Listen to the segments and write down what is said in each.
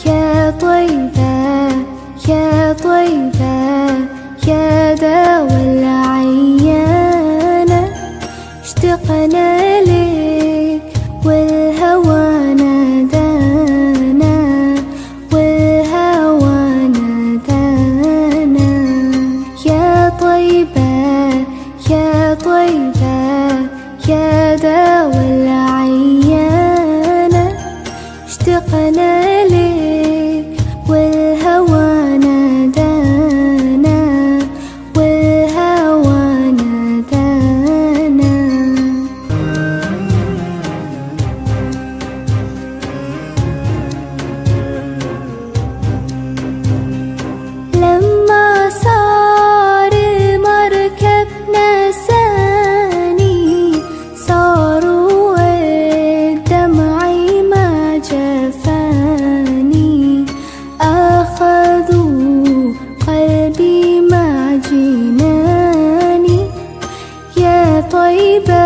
يا طيبة يا طيبة يا دوا العيانة، اشتقنا لك والهوى نادانا، والهوى نادانا. يا طيبة يا طيبة يا دوا العيانة، اشتقنا لك والهوى نادانا، والهوى نادانا. لما صار المركب نساني، صاروا الدمعي ما جفاني، أخذوا قلبي مع جناني. يا طيبة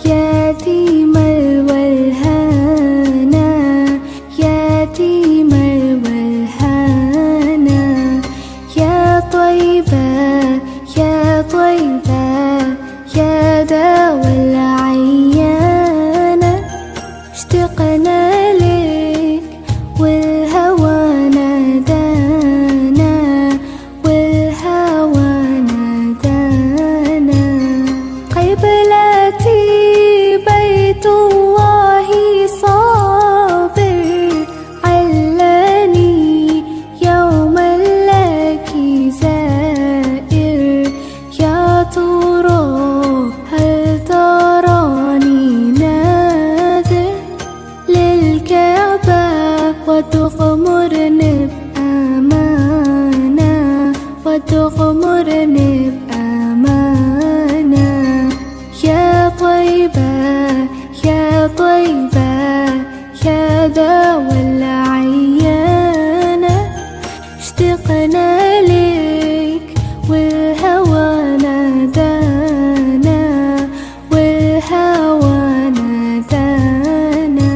يتيم الولهانا، يتيم الولهانا. يا طيبة يا طيبة يا دوا العيانة، اشتقنا لك والهوى نادانا، والهوى نادانا. قبلتي بيت الله صابر، علاني يوما لك زائر. يا ترى هل تراني ناذر للكعبة، وتغمرني بأمانة، وتغمرني بأمانة. يا طيبة يا طيبة يا دوا العيانة، اشتقنا لك والهوى نادانا، والهوى نادانا.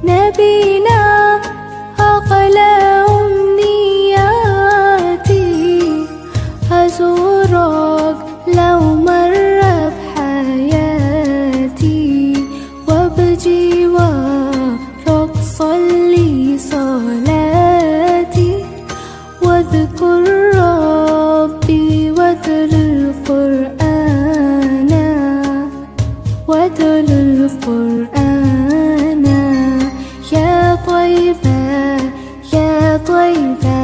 نبينا أقلى أمنياتي، أزورك لو مر بحياتي، وبجوارك صلي صلاتي، واذكر ربي واتل القرآن، واتل القرآن. يا طيبة يا طيبة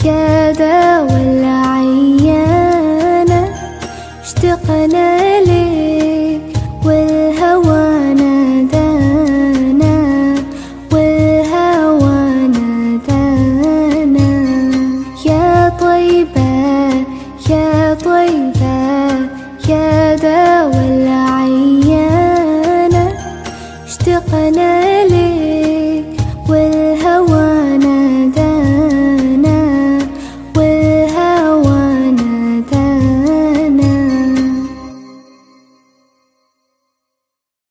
يا دوا العيانة، اشتقنا لك والهوى نادانا، والهوى نادانا. يا طيبة يا طيبة يا دوا العيانة، اشتقنا